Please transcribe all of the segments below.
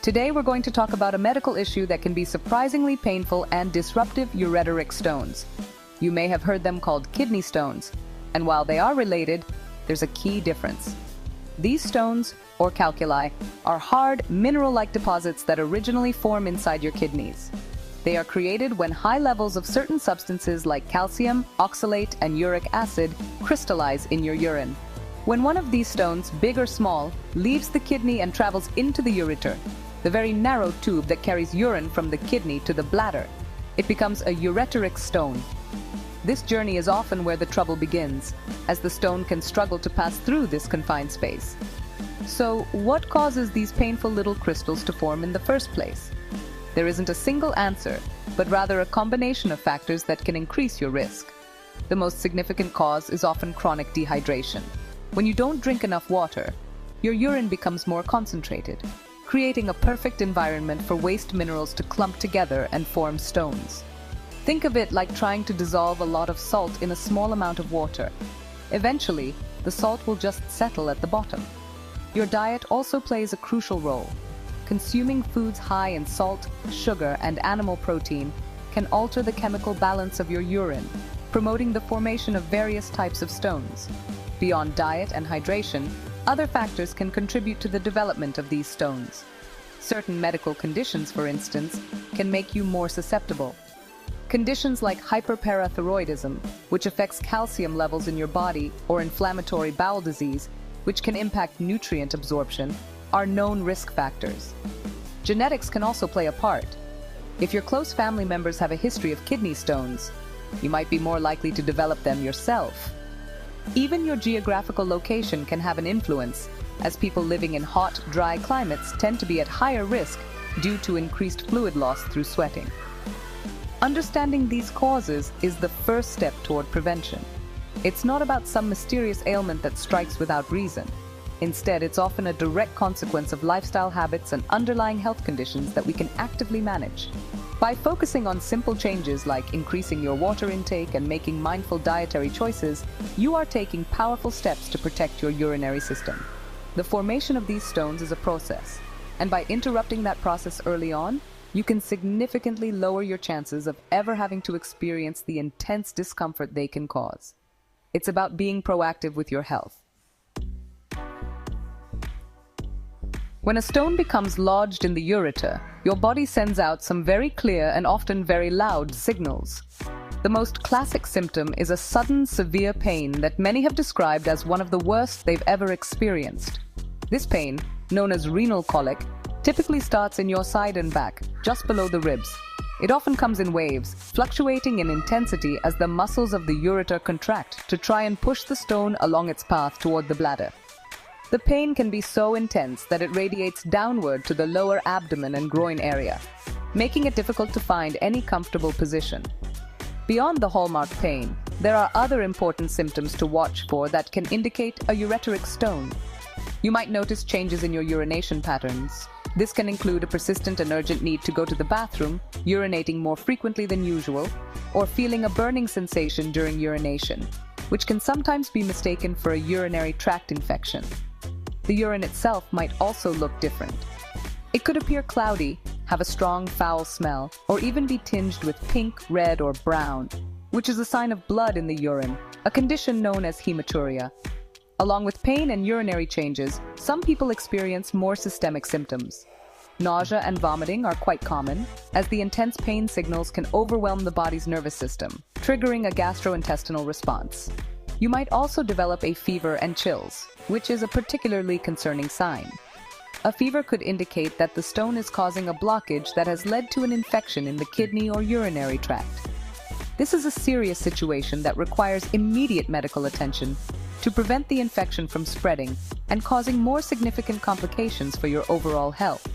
Today we're going to talk about a medical issue that can be surprisingly painful and disruptive: ureteric stones. You may have heard them called kidney stones, and while they are related, there's a key difference. These stones, or calculi, are hard, mineral-like deposits that originally form inside your kidneys. They are created when high levels of certain substances like calcium, oxalate, and uric acid crystallize in your urine. When one of these stones, big or small, leaves the kidney and travels into the ureter, the very narrow tube that carries urine from the kidney to the bladder, it becomes a ureteric stone. This journey is often where the trouble begins, as the stone can struggle to pass through this confined space. So, what causes these painful little crystals to form in the first place? There isn't a single answer, but rather a combination of factors that can increase your risk. The most significant cause is often chronic dehydration. When you don't drink enough water, your urine becomes more concentrated, creating a perfect environment for waste minerals to clump together and form stones. Think of it like trying to dissolve a lot of salt in a small amount of water. Eventually, the salt will just settle at the bottom. Your diet also plays a crucial role. Consuming foods high in salt, sugar, and animal protein can alter the chemical balance of your urine, promoting the formation of various types of stones. Beyond diet and hydration, other factors can contribute to the development of these stones. Certain medical conditions, for instance, can make you more susceptible. Conditions like hyperparathyroidism, which affects calcium levels in your body, or inflammatory bowel disease, which can impact nutrient absorption, are known risk factors. Genetics can also play a part. If your close family members have a history of kidney stones, you might be more likely to develop them yourself. Even your geographical location can have an influence, as people living in hot, dry climates tend to be at higher risk due to increased fluid loss through sweating. Understanding these causes is the first step toward prevention. It's not about some mysterious ailment that strikes without reason. Instead, it's often a direct consequence of lifestyle habits and underlying health conditions that we can actively manage. By focusing on simple changes like increasing your water intake and making mindful dietary choices, you are taking powerful steps to protect your urinary system. The formation of these stones is a process, and by interrupting that process early on, you can significantly lower your chances of ever having to experience the intense discomfort they can cause. It's about being proactive with your health. When a stone becomes lodged in the ureter, your body sends out some very clear and often very loud signals. The most classic symptom is a sudden, severe pain that many have described as one of the worst they've ever experienced. This pain, known as renal colic, typically starts in your side and back, just below the ribs. It often comes in waves, fluctuating in intensity as the muscles of the ureter contract to try and push the stone along its path toward the bladder. The pain can be so intense that it radiates downward to the lower abdomen and groin area, making it difficult to find any comfortable position. Beyond the hallmark pain, there are other important symptoms to watch for that can indicate a ureteric stone. You might notice changes in your urination patterns. This can include a persistent and urgent need to go to the bathroom, urinating more frequently than usual, or feeling a burning sensation during urination, which can sometimes be mistaken for a urinary tract infection. The urine itself might also look different. It could appear cloudy, have a strong foul smell, or even be tinged with pink, red, or brown, which is a sign of blood in the urine, a condition known as hematuria. Along with pain and urinary changes, some people experience more systemic symptoms. Nausea and vomiting are quite common, as the intense pain signals can overwhelm the body's nervous system, triggering a gastrointestinal response. You might also develop a fever and chills, which is a particularly concerning sign. A fever could indicate that the stone is causing a blockage that has led to an infection in the kidney or urinary tract. This is a serious situation that requires immediate medical attention to prevent the infection from spreading and causing more significant complications for your overall health.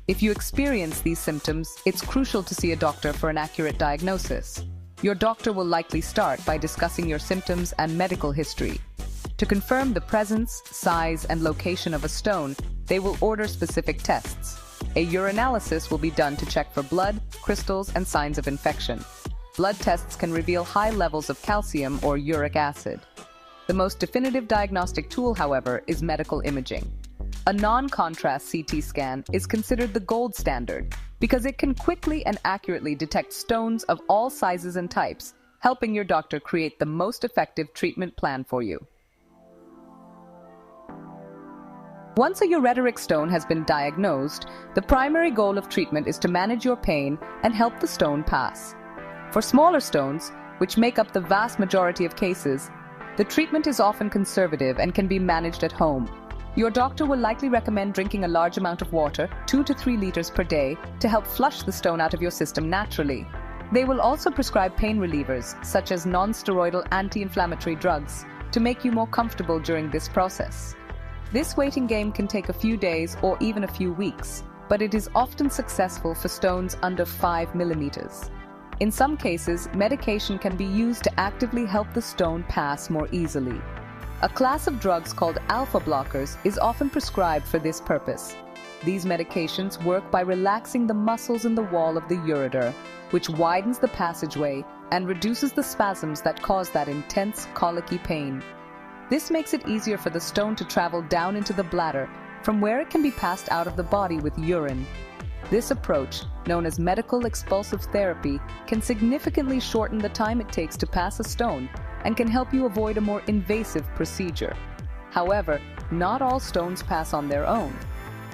If you experience these symptoms, it's crucial to see a doctor for an accurate diagnosis. Your doctor will likely start by discussing your symptoms and medical history. To confirm the presence, size, and location of a stone, they will order specific tests. A urinalysis will be done to check for blood, crystals, and signs of infection. Blood tests can reveal high levels of calcium or uric acid. The most definitive diagnostic tool, however, is medical imaging. A non-contrast CT scan is considered the gold standard because it can quickly and accurately detect stones of all sizes and types, helping your doctor create the most effective treatment plan for you. Once a ureteric stone has been diagnosed, the primary goal of treatment is to manage your pain and help the stone pass. For smaller stones, which make up the vast majority of cases, the treatment is often conservative and can be managed at home. Your doctor will likely recommend drinking a large amount of water, 2 to 3 liters per day, to help flush the stone out of your system naturally. They will also prescribe pain relievers, such as non-steroidal anti-inflammatory drugs, to make you more comfortable during this process. This waiting game can take a few days or even a few weeks, but it is often successful for stones under 5 millimeters. In some cases, medication can be used to actively help the stone pass more easily. A class of drugs called alpha blockers is often prescribed for this purpose. These medications work by relaxing the muscles in the wall of the ureter, which widens the passageway and reduces the spasms that cause that intense colicky pain. This makes it easier for the stone to travel down into the bladder, from where it can be passed out of the body with urine. This approach, known as medical expulsive therapy, can significantly shorten the time it takes to pass a stone and can help you avoid a more invasive procedure. However, not all stones pass on their own.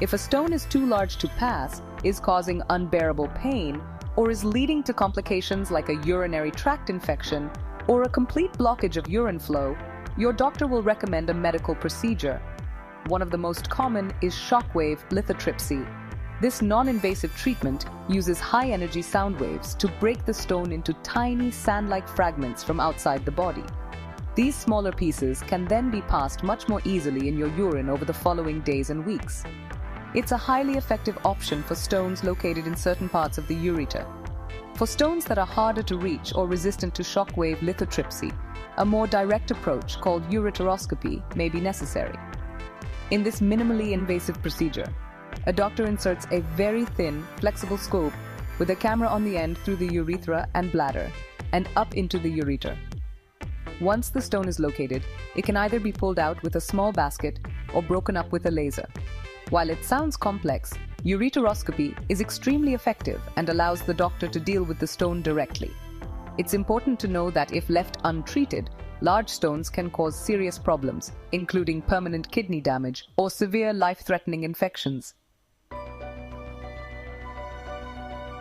If a stone is too large to pass, is causing unbearable pain, or is leading to complications like a urinary tract infection or a complete blockage of urine flow, your doctor will recommend a medical procedure. One of the most common is shockwave lithotripsy. This non-invasive treatment uses high-energy sound waves to break the stone into tiny sand-like fragments from outside the body. These smaller pieces can then be passed much more easily in your urine over the following days and weeks. It's a highly effective option for stones located in certain parts of the ureter. For stones that are harder to reach or resistant to shockwave lithotripsy, a more direct approach called ureteroscopy may be necessary. In this minimally invasive procedure, a doctor inserts a very thin, flexible scope with a camera on the end through the urethra and bladder and up into the ureter. Once the stone is located, it can either be pulled out with a small basket or broken up with a laser. While it sounds complex, ureteroscopy is extremely effective and allows the doctor to deal with the stone directly. It's important to know that if left untreated, large stones can cause serious problems, including permanent kidney damage or severe life-threatening infections.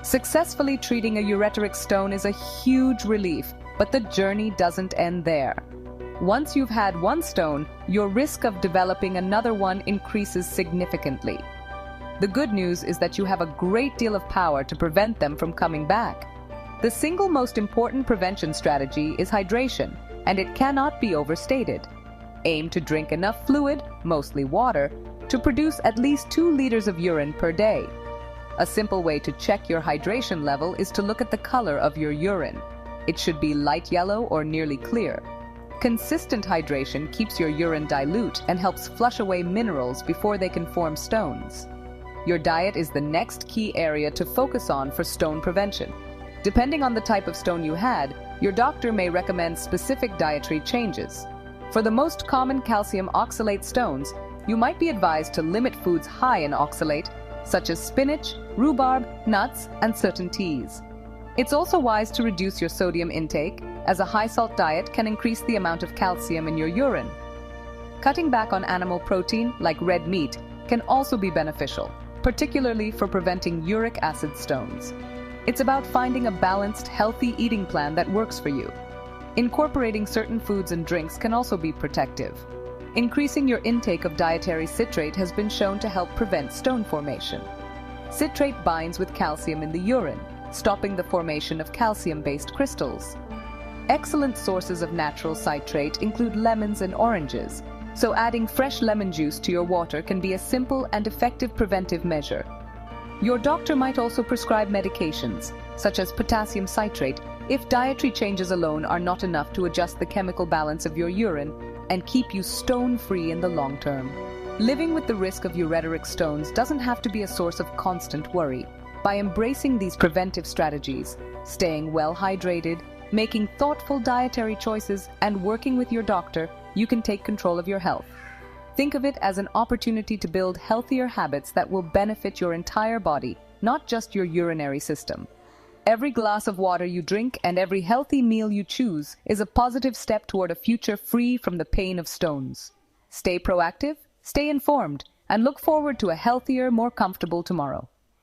Successfully treating a ureteric stone is a huge relief, but the journey doesn't end there. Once you've had one stone, your risk of developing another one increases significantly. The good news is that you have a great deal of power to prevent them from coming back. The single most important prevention strategy is hydration, and it cannot be overstated. Aim to drink enough fluid, mostly water, to produce at least 2 liters of urine per day. A simple way to check your hydration level is to look at the color of your urine. It should be light yellow or nearly clear. Consistent hydration keeps your urine dilute and helps flush away minerals before they can form stones. Your diet is the next key area to focus on for stone prevention. Depending on the type of stone you had, your doctor may recommend specific dietary changes. For the most common calcium oxalate stones, you might be advised to limit foods high in oxalate, such as spinach, rhubarb, nuts, and certain teas. It's also wise to reduce your sodium intake, as a high-salt diet can increase the amount of calcium in your urine. Cutting back on animal protein, like red meat, can also be beneficial, particularly for preventing uric acid stones. It's about finding a balanced, healthy eating plan that works for you. Incorporating certain foods and drinks can also be protective. Increasing your intake of dietary citrate has been shown to help prevent stone formation. Citrate binds with calcium in the urine, stopping the formation of calcium-based crystals. Excellent sources of natural citrate include lemons and oranges, so adding fresh lemon juice to your water can be a simple and effective preventive measure. Your doctor might also prescribe medications, such as potassium citrate, if dietary changes alone are not enough to adjust the chemical balance of your urine and keep you stone-free in the long term. Living with the risk of ureteric stones doesn't have to be a source of constant worry. By embracing these preventive strategies, staying well hydrated, making thoughtful dietary choices, and working with your doctor, you can take control of your health. Think of it as an opportunity to build healthier habits that will benefit your entire body, not just your urinary system. Every glass of water you drink and every healthy meal you choose is a positive step toward a future free from the pain of stones. Stay proactive, stay informed, and look forward to a healthier, more comfortable tomorrow.